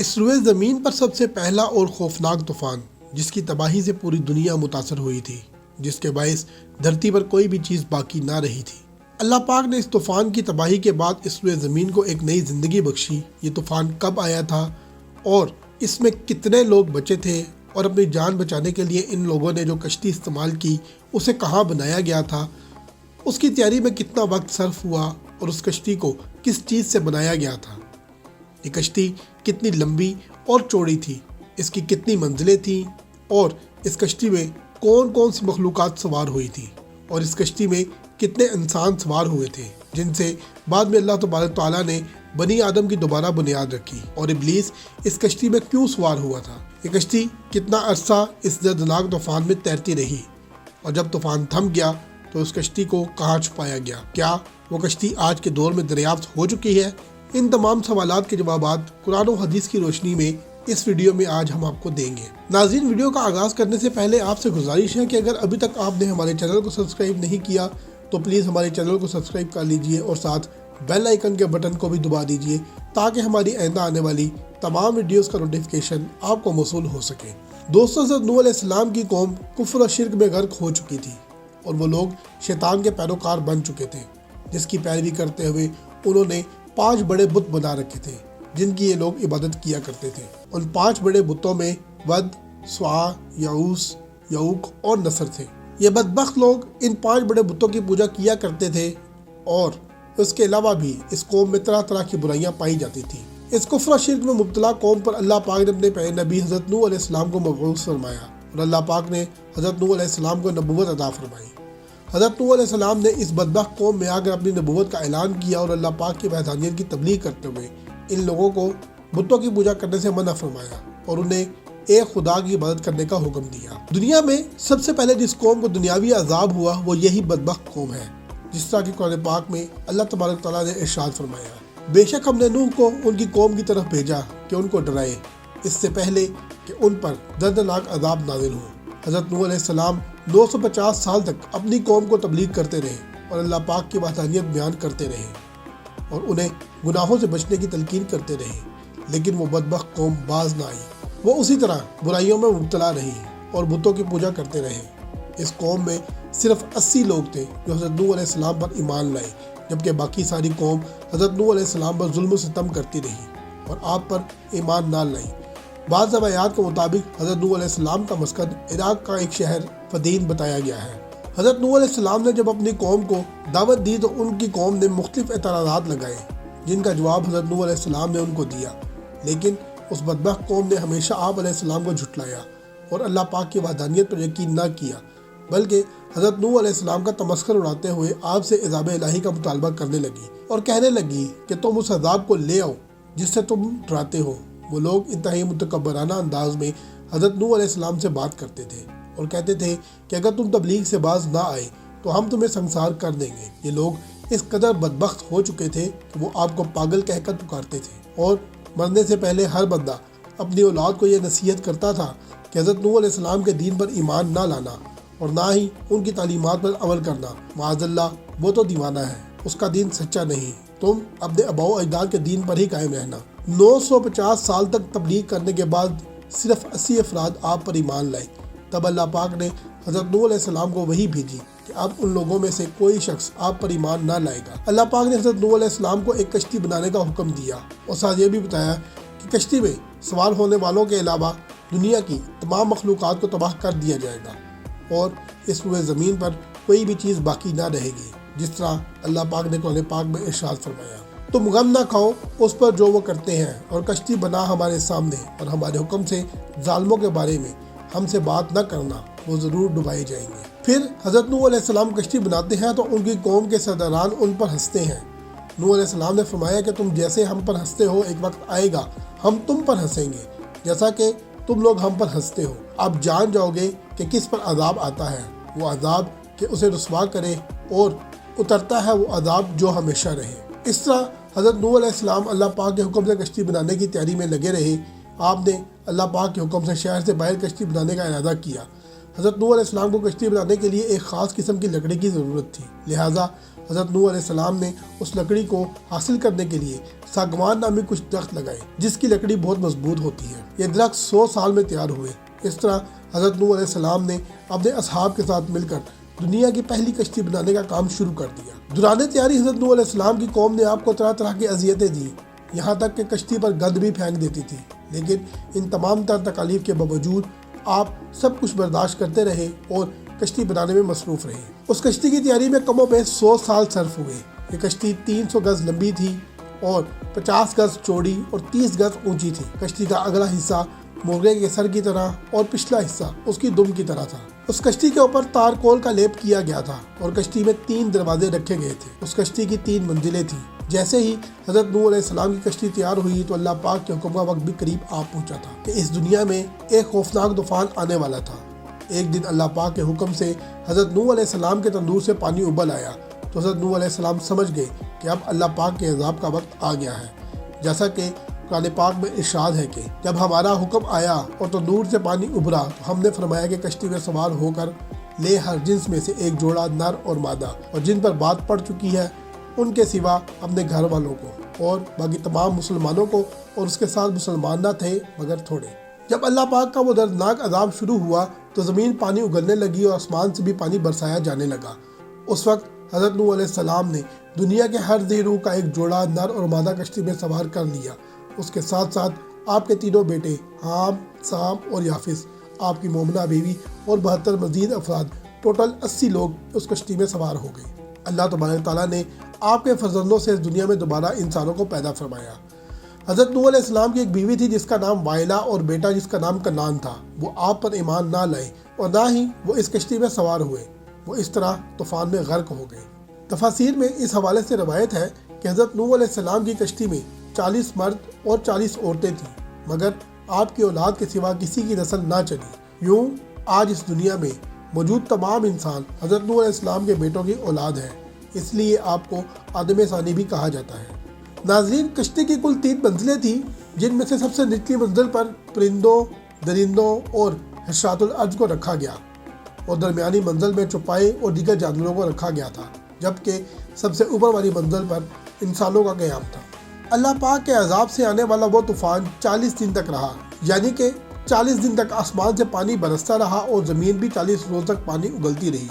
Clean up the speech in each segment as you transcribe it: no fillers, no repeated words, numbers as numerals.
اس روئے زمین پر سب سے پہلا اور خوفناک طوفان جس کی تباہی سے پوری دنیا متاثر ہوئی تھی، جس کے باعث دھرتی پر کوئی بھی چیز باقی نہ رہی تھی۔ اللہ پاک نے اس طوفان کی تباہی کے بعد اس روئے زمین کو ایک نئی زندگی بخشی۔ یہ طوفان کب آیا تھا اور اس میں کتنے لوگ بچے تھے، اور اپنی جان بچانے کے لیے ان لوگوں نے جو کشتی استعمال کی اسے کہاں بنایا گیا تھا، اس کی تیاری میں کتنا وقت صرف ہوا، اور اس کشتی کو کس چیز سے بنایا گیا تھا۔ یہ کشتی کتنی لمبی اور چوڑی تھی، اس کی کتنی منزلیں تھیں، اور اس کشتی میں کون کون سی مخلوقات سوار ہوئی تھی، اور اس کشتی میں کتنے انسان سوار ہوئے تھے جن سے بعد میں اللہ تبارک تعالیٰ نے بنی آدم کی دوبارہ بنیاد رکھی، اور ابلیس اس کشتی میں کیوں سوار ہوا تھا۔ یہ کشتی کتنا عرصہ اس دردناک طوفان میں تیرتی رہی، اور جب طوفان تھم گیا تو اس کشتی کو کہاں چھپایا گیا؟ کیا وہ کشتی آج کے دور میں دریافت ہو چکی ہے؟ ان تمام سوالات کے جوابات قرآن و حدیث کی روشنی میں اس ویڈیو میں آج ہم آپ کو دیں گے۔ ناظرین، ویڈیو کا آغاز کرنے سے پہلے آپ سے گزارش ہے کہ اگر ابھی تک آپ نے ہمارے چینل کو سبسکرائب نہیں کیا تو پلیز ہمارے چینل کو سبسکرائب کر لیجئے، اور ساتھ بیل آئیکن کے بٹن کو بھی دبا دیجئے تاکہ ہماری آئندہ آنے والی تمام ویڈیوز کا نوٹیفیکیشن آپ کو موصول ہو سکے۔ دوستوں، حضرت نوح علیہ السلام کی قوم کفر و شرک میں غرق ہو چکی تھی، اور وہ لوگ شیطان کے پیروکار بن چکے تھے، جس کی پیروی کرتے ہوئے انہوں نے 5 بڑے بت بنا رکھے تھے جن کی یہ لوگ عبادت کیا کرتے تھے۔ ان 5 بڑے بتوں میں ود، سوا، یعوس، یعوق اور نصر تھے۔ یہ بدبخت لوگ ان 5 بڑے بتوں کی پوجا کیا کرتے تھے، اور اس کے علاوہ بھی اس قوم میں طرح طرح کی برائیاں پائی جاتی تھیں۔ اس کفر و شرک میں مبتلا قوم پر اللہ پاک نے اپنے پہلے نبی حضرت نوح علیہ السلام کو مبعوث فرمایا، اور اللہ پاک نے حضرت نوح علیہ السلام کو نبوت عطا فرمائی۔ حضرت نوح علیہ السلام نے اس بدبخت قوم میں آ کر اپنی نبوت کا اعلان کیا، اور اللہ پاک کی وحدانیت کی تبلیغ کرتے ہوئے ان لوگوں کو بتوں کی پوجا کرنے سے منع فرمایا، اور انہیں ایک خدا کی عبادت کرنے کا حکم دیا۔ دنیا میں سب سے پہلے جس قوم کو دنیاوی عذاب ہوا وہ یہی بدبخت قوم ہے، جس طرح کہ قرآن پاک میں اللہ تبارک تعالیٰ نے ارشاد فرمایا، بے شک ہم نے نوح کو ان کی قوم کی طرف بھیجا کہ ان کو ڈرائے، اس سے پہلے کہ ان پر دردناک عذاب نازل ہو۔ حضرت نوح علیہ السلام 950 سال تک اپنی قوم کو تبلیغ کرتے رہے، اور اللہ پاک کی وحدانیت بیان کرتے رہے، اور انہیں گناہوں سے بچنے کی تلقین کرتے رہے، لیکن وہ بدبخت قوم باز نہ آئی۔ وہ اسی طرح برائیوں میں مبتلا رہی اور بتوں کی پوجا کرتے رہے۔ اس قوم میں صرف 80 لوگ تھے جو حضرت نوح علیہ السلام پر ایمان لائے، جبکہ باقی ساری قوم حضرت نوح علیہ السلام پر ظلم و ستم کرتی رہی اور آپ پر ایمان نہ لائی۔ بعض روایات کے مطابق حضرت نوح علیہ السلام کا مسکن عراق کا ایک شہر فدین بتایا گیا ہے۔ حضرت نوح علیہ السلام نے جب اپنی قوم کو دعوت دی تو ان کی قوم نے مختلف اعتراضات لگائے، جن کا جواب حضرت نوح علیہ السلام نے ان کو دیا، لیکن اس بدبخت قوم نے ہمیشہ آپ علیہ السلام کو جھٹلایا اور اللہ پاک کی وحدانیت پر یقین نہ کیا، بلکہ حضرت نوح علیہ السلام کا تمسخر اڑاتے ہوئے آپ سے عذاب الہی کا مطالبہ کرنے لگی، اور کہنے لگی کہ تم اس عذاب کو لے آؤ جس سے تم ڈراتے ہو۔ وہ لوگ انتہائی متکبرانہ انداز میں حضرت نوح علیہ السلام سے بات کرتے تھے اور کہتے تھے کہ اگر تم تبلیغ سے باز نہ آئے تو ہم تمہیں سنسار کر دیں گے۔ یہ لوگ اس قدر بدبخت ہو چکے تھے کہ وہ آپ کو پاگل کہہ کر پکارتے تھے، اور مرنے سے پہلے ہر بندہ اپنی اولاد کو یہ نصیحت کرتا تھا کہ حضرت نوح علیہ السلام کے دین پر ایمان نہ لانا اور نہ ہی ان کی تعلیمات پر عمل کرنا۔ معاذ اللہ، وہ تو دیوانہ ہے، اس کا دین سچا نہیں، تم اپنے آباء و اجداد کے دین پر ہی قائم رہنا۔ 950 سال تک تبلیغ کرنے کے بعد صرف 80 افراد آپ پر ایمان لائے۔ تب اللہ پاک نے حضرت نوح علیہ السلام کو وحی بھیجی کہ اب ان لوگوں میں سے کوئی شخص آپ پر ایمان نہ لائے گا۔ اللہ پاک نے حضرت نوح علیہ السلام کو ایک کشتی بنانے کا حکم دیا، اور ساتھ یہ بھی بتایا کہ کشتی میں سوار ہونے والوں کے علاوہ دنیا کی تمام مخلوقات کو تباہ کر دیا جائے گا، اور اس روئے زمین پر کوئی بھی چیز باقی نہ رہے گی، جس طرح اللہ پاک نے قرآن پاک میں ارشاد فرمایا، تم غم نہ کھاؤ اس پر جو وہ کرتے ہیں، اور کشتی بنا ہمارے سامنے، اور ہمارے حکم سے ظالموں کے بارے میں ہم سے بات نہ کرنا، وہ ضرور ڈبائے جائیں گے۔ پھر حضرت نوح علیہ السلام کشتی بناتے ہیں تو ان کی قوم کے سرداران ان پر ہنستے ہیں۔ نوح علیہ السلام نے فرمایا کہ تم جیسے ہم پر ہنستے ہو، ایک وقت آئے گا ہم تم پر ہنسیں گے جیسا کہ تم لوگ ہم پر ہنستے ہو۔ آپ جان جاؤ گے کہ کس پر عذاب آتا ہے، وہ عذاب کہ اسے رسوا کرے، اور اترتا ہے وہ عذاب جو ہمیشہ رہے۔ اس طرح حضرت نوح علیہ السلام اللہ پاک کے حکم سے کشتی بنانے کی تیاری میں لگے رہے۔ آپ نے اللہ پاک کے حکم سے شہر سے باہر کشتی بنانے کا ارادہ کیا۔ حضرت نوح علیہ السلام کو کشتی بنانے کے لیے ایک خاص قسم کی لکڑی کی ضرورت تھی، لہٰذا حضرت نوح علیہ السلام نے اس لکڑی کو حاصل کرنے کے لیے ساگوان نامی کچھ درخت لگائے جس کی لکڑی بہت مضبوط ہوتی ہے۔ یہ درخت 100 سال میں تیار ہوئے۔ اس طرح حضرت نوح علیہ السلام نے اپنے اصحاب کے ساتھ مل کر دنیا کی پہلی کشتی بنانے کا کام شروع کر دیا۔ دوران تیاری حضرت نوح علیہ السلام کی قوم نے آپ کو طرح طرح کی اذیتیں دی، یہاں تک کہ کشتی پر گند بھی پھینک دیتی تھی، لیکن ان تمام تر تکالیف کے باوجود آپ سب کچھ برداشت کرتے رہے اور کشتی بنانے میں مصروف رہے۔ اس کشتی کی تیاری میں کم و بیش 100 سال صرف ہوئے۔ یہ کشتی 300 گز لمبی تھی اور 50 گز چوڑی اور 30 گز اونچی تھی۔ کشتی کا اگلا حصہ مرغے کے سر کی طرح اور پچھلا حصہ اس کی دم کی طرح تھا۔ اس کشتی کے اوپر تارکول کا لیپ کیا گیا تھا اور کشتی میں 3 دروازے رکھے گئے تھے۔ اس کشتی کی 3 منزلیں تھیں۔ جیسے ہی حضرت نوح علیہ السلام کی کشتی تیار ہوئی تو اللہ پاک کے حکم کا وقت بھی قریب آ پہنچا تھا کہ اس دنیا میں ایک خوفناک طوفان آنے والا تھا۔ ایک دن اللہ پاک کے حکم سے حضرت نوح علیہ السلام کے تندور سے پانی ابل آیا تو حضرت نوح علیہ السلام سمجھ گئے کہ اب اللہ پاک کے عذاب کا وقت آ گیا ہے، جیسا کہ قرآن پاک میں ارشاد ہے کہ جب ہمارا حکم آیا اور تندور سے پانی ابھرا تو ہم نے فرمایا کہ کشتی میں سوار ہو کر لے ہر جنس میں سے ایک جوڑا نر اور مادہ، اور جن پر بات پڑ چکی ہے ان کے سوا اپنے گھر والوں کو اور باقی تمام مسلمانوں کو، اور اس کے ساتھ مسلمان نہ تھے مگر تھوڑے۔ جب اللہ پاک کا وہ دردناک عذاب شروع ہوا تو زمین پانی اگلنے لگی اور آسمان سے بھی پانی برسایا جانے لگا۔ اس وقت حضرت نوح علیہ السلام نے دنیا کے ہر ذی روح کا ایک جوڑا نر اور مادہ کشتی میں سوار کر لیا۔ اس کے ساتھ ساتھ آپ کے 3 بیٹے حام، سام اور یافس، آپ کی مومنہ بیوی اور 72 مزید افراد، ٹوٹل 80 لوگ اس کشتی میں سوار ہو گئے۔ اللہ تبارک تعالیٰ نے آپ کے فرزندوں سے اس دنیا میں دوبارہ انسانوں کو پیدا فرمایا۔ حضرت نوح علیہ السلام کی ایک بیوی تھی جس کا نام وائلہ اور بیٹا جس کا نام کنعان تھا۔ وہ آپ پر ایمان نہ لائے اور نہ ہی وہ اس کشتی میں سوار ہوئے۔ وہ اس طرح طوفان میں غرق ہو گئے۔ تفاسیر میں اس حوالے سے روایت ہے کہ حضرت نوح علیہ السلام کی کشتی میں 40 مرد اور 40 عورتیں تھیں، مگر آپ کی اولاد کے سوا کسی کی نسل نہ چلی۔ یوں آج اس دنیا میں موجود تمام انسان حضرت نوح علیہ السلام کے بیٹوں کی اولاد ہیں، اس لیے آپ کو آدم ثانی بھی کہا جاتا ہے۔ ناظرین، کشتی کی کل 3 منزلیں تھیں، جن میں سے سب سے نچلی منزل پر پرندوں، درندوں اور حشرات الارض کو رکھا گیا اور درمیانی منزل میں چوپائے اور دیگر جانوروں کو رکھا گیا تھا، جبکہ سب سے اوپر والی منزل پر انسانوں کا قیام تھا۔ اللہ پاک کے عذاب سے آنے والا وہ طوفان 40 دن تک رہا، یعنی کہ 40 دن تک آسمان سے پانی برستا رہا اور زمین بھی 40 روز تک پانی اگلتی رہی،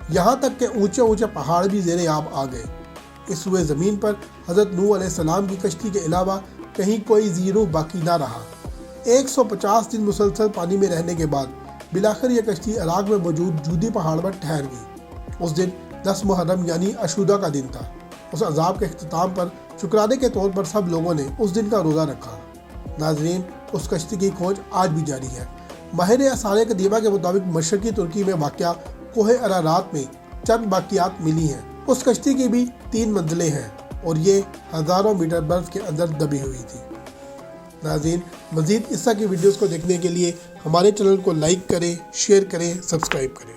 یہاں تک کہ اونچے اونچے پہاڑ بھی زیر آب آ گئے۔ اس روئے زمین پر حضرت نوح علیہ السلام کی کشتی کے علاوہ کہیں کوئی ذی روح باقی نہ رہا۔ 150 دن مسلسل پانی میں رہنے کے بعد بالآخر یہ کشتی عراق میں موجود جودی پہاڑ پر ٹھہر گئی۔ اس دن 10 محرم یعنی عاشوراء کا دن تھا۔ اس عذاب کے اختتام پر شکرانے کے طور پر سب لوگوں نے اس دن کا روزہ رکھا۔ ناظرین، اس کشتی کی کھوج آج بھی جاری ہے۔ ماہر آثار قدیمہ کے مطابق مشرقی ترکی میں واقع کوہ ارارات میں چند باقیات ملی ہیں۔ اس کشتی کی بھی 3 منزلیں ہیں اور یہ ہزاروں میٹر برف کے اندر دبی ہوئی تھی۔ ناظرین، مزید اس طرح کی ویڈیوز کو دیکھنے کے لیے ہمارے چینل کو لائک کریں، شیئر کریں، سبسکرائب کریں۔